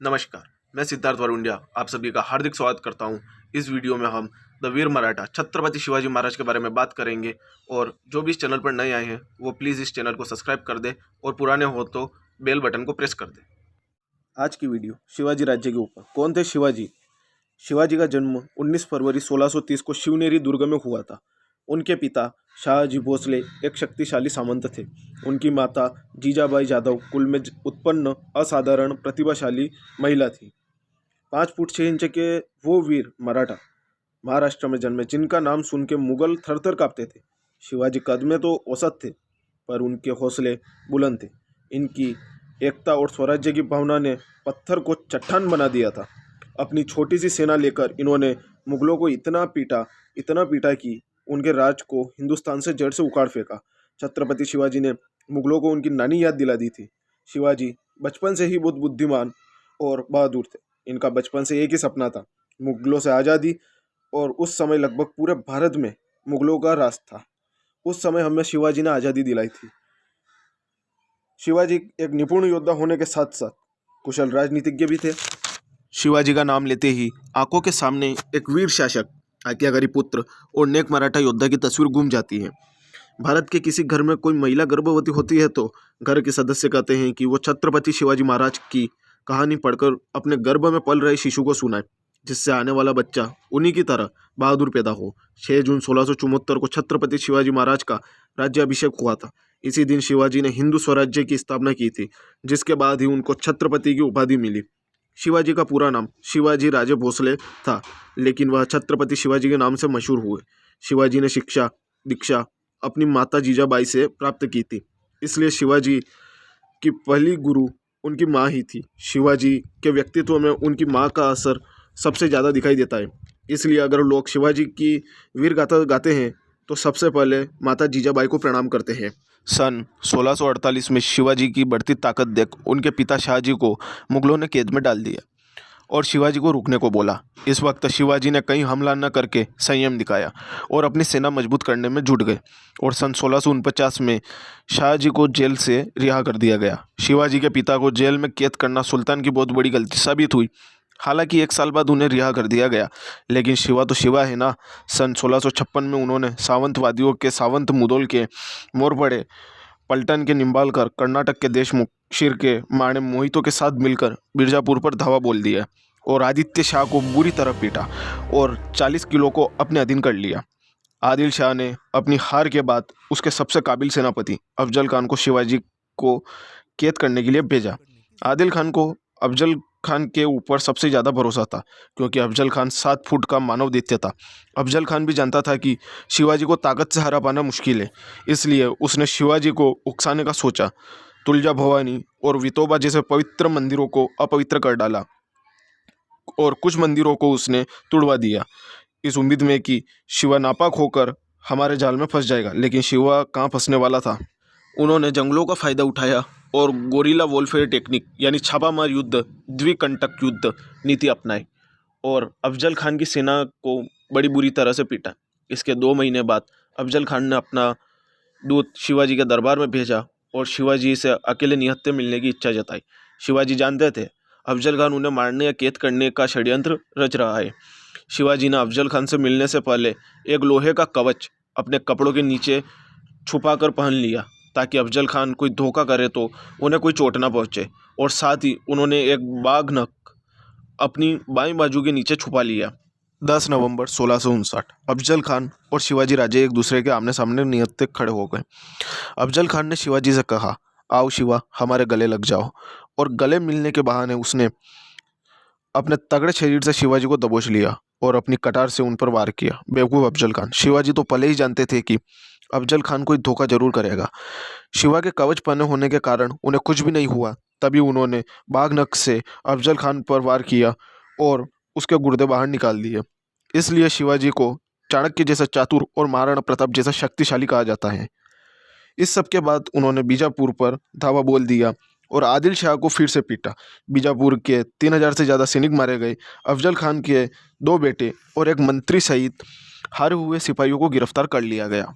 नमस्कार, मैं सिद्धार्थ वरुंडिया आप सभी का हार्दिक स्वागत करता हूं। इस वीडियो में हम द वीर मराठा छत्रपति शिवाजी महाराज के बारे में बात करेंगे और जो भी इस चैनल पर नए आए हैं वो प्लीज़ इस चैनल को सब्सक्राइब कर दें और पुराने हो तो बेल बटन को प्रेस कर दें। आज की वीडियो शिवाजी राज्य के ऊपर। कौन थे शिवाजी? शिवाजी का जन्म 19 फरवरी 1630 को शिवनेरी दुर्ग में हुआ था। उनके पिता शाहजी भोसले एक शक्तिशाली सामंत थे। उनकी माता जीजाबाई जाधव कुल में उत्पन्न असाधारण प्रतिभाशाली महिला थी। 5 फुट 6 इंच के वो वीर मराठा महाराष्ट्र में जन्मे जिनका नाम सुन के मुगल थर थर कांपते थे। शिवाजी कद में तो औसत थे पर उनके हौसले बुलंद थे। इनकी एकता और स्वराज्य की भावना ने पत्थर को चट्टान बना दिया था। अपनी छोटी सी सेना लेकर इन्होंने मुगलों को इतना पीटा कि उनके राज को हिंदुस्तान से जड़ से उखाड़ फेंका। छत्रपति शिवाजी ने मुगलों को उनकी नानी याद दिला दी थी। शिवाजी बचपन से ही बहुत बुद्धिमान और बहादुर थे। इनका बचपन से एक ही सपना था, मुगलों से आज़ादी। और उस समय लगभग पूरे भारत में मुगलों का राज था। उस समय हमें शिवाजी ने आज़ादी दिलाई थी। शिवाजी एक निपुण योद्धा होने के साथ साथ कुशल राजनीतिज्ञ भी थे। शिवाजी का नाम लेते ही आंखों के सामने एक वीर शासक, आज्ञाकारी पुत्र और नेक मराठा योद्धा की तस्वीर घूम जाती है। भारत के किसी घर में कोई महिला गर्भवती होती है तो घर के सदस्य कहते हैं कि वो छत्रपति शिवाजी महाराज की कहानी पढ़कर अपने गर्भ में पल रहे शिशु को सुनाए, जिससे आने वाला बच्चा उन्हीं की तरह बहादुर पैदा हो। 6 जून 1674 को छत्रपति शिवाजी महाराज का राज्याभिषेक हुआ था। इसी दिन शिवाजी ने हिंदू स्वराज्य की स्थापना की थी, जिसके बाद ही उनको छत्रपति की उपाधि मिली। शिवाजी का पूरा नाम शिवाजी राजे भोसले था, लेकिन वह छत्रपति शिवाजी के नाम से मशहूर हुए। शिवाजी ने शिक्षा दीक्षा अपनी माता जीजाबाई से प्राप्त की थी, इसलिए शिवाजी की पहली गुरु उनकी माँ ही थी। शिवाजी के व्यक्तित्व में उनकी माँ का असर सबसे ज़्यादा दिखाई देता है। इसलिए अगर लोग शिवाजी की वीर गाथा गाते हैं तो सबसे पहले माता जीजाबाई को प्रणाम करते हैं। सन 1648 में शिवाजी की बढ़ती ताकत देख उनके पिता शाहजी को मुगलों ने कैद में डाल दिया और शिवाजी को रुकने को बोला। इस वक्त शिवाजी ने कहीं हमला न करके संयम दिखाया और अपनी सेना मजबूत करने में जुट गए और सन 1649 में शाहजी को जेल से रिहा कर दिया गया। शिवाजी के पिता को जेल में कैद करना सुल्तान की बहुत बड़ी गलती साबित हुई। हालांकि 1 साल बाद उन्हें रिहा कर दिया गया, लेकिन शिवा तो शिवा है ना। सन 1656 में उन्होंने सावंतवादियों के सावंत मुदोल के मोरपड़े पलटन के निम्बालकर कर्नाटक के देशमुख शिर के माणे मोहितों के साथ मिलकर बीजापुर पर धावा बोल दिया और आदित्य शाह को बुरी तरह पीटा और 40 किलो को अपने अधीन कर लिया। आदिल शाह ने अपनी हार के बाद उसके सबसे काबिल सेनापति अफजल खान को शिवाजी को कैद करने के लिए भेजा। आदिल खान को अफजल खान के ऊपर सबसे ज़्यादा भरोसा था, क्योंकि अफजल खान 7 फुट का मानव दैत्य था। अफजल खान भी जानता था कि शिवाजी को ताकत से हरा पाना मुश्किल है, इसलिए उसने शिवाजी को उकसाने का सोचा। तुलजा भवानी और वितोबा जैसे पवित्र मंदिरों को अपवित्र कर डाला और कुछ मंदिरों को उसने तुड़वा दिया, इस उम्मीद में कि शिवा नापाक होकर हमारे जाल में फंस जाएगा। लेकिन शिवा कहाँ फंसने वाला था। उन्होंने जंगलों का फ़ायदा उठाया और गोरिल्ला वॉरफेयर टेक्निक यानी छापामार युद्ध, द्विकंटक युद्ध नीति अपनाई और अफजल खान की सेना को बड़ी बुरी तरह से पीटा। इसके 2 महीने बाद अफजल खान ने अपना दूत शिवाजी के दरबार में भेजा और शिवाजी से अकेले निहत्थे मिलने की इच्छा जताई। शिवाजी जानते थे अफजल खान उन्हें मारने या कैद करने का षड्यंत्र रच रहा है। शिवाजी ने अफजल खान से मिलने से पहले एक लोहे का कवच अपने कपड़ों के नीचे छुपा कर पहन लिया, ताकि अफजल खान कोई धोखा करे तो उन्हें कोई चोट ना पहुंचे। और साथ ही उन्होंने एक बाघ नख अपनी बाईं बाजू के नीचे छुपा लिया। 10 नवंबर 1659 अफजल खान और शिवाजी राजे एक दूसरे के आमने सामने निहत्थे खड़े हो गए। अफजल खान ने शिवाजी से कहा, आओ शिवा, हमारे गले लग जाओ। और गले मिलने के बहाने उसने अपने तगड़े शरीर से शिवाजी को दबोच लिया और अपनी कटार से उन पर वार किया। बेवकूफ़ अफजल खान। शिवाजी तो पहले ही जानते थे कि अफजल खान कोई धोखा जरूर करेगा। शिवा के कवच पहने होने के कारण उन्हें कुछ भी नहीं हुआ। तभी उन्होंने बाघ नख से अफजल खान पर वार किया और उसके गुर्दे बाहर निकाल दिए। इसलिए शिवाजी को चाणक्य जैसा चातुर और महाराणा प्रताप जैसा शक्तिशाली कहा जाता है। इस सब के बाद उन्होंने बीजापुर पर धावा बोल दिया और आदिल शाह को फिर से पीटा। बीजापुर के 3000 से ज़्यादा सैनिक मारे गए। अफजल खान के 2 बेटे और एक मंत्री सहित हारे हुए सिपाहियों को गिरफ्तार कर लिया गया।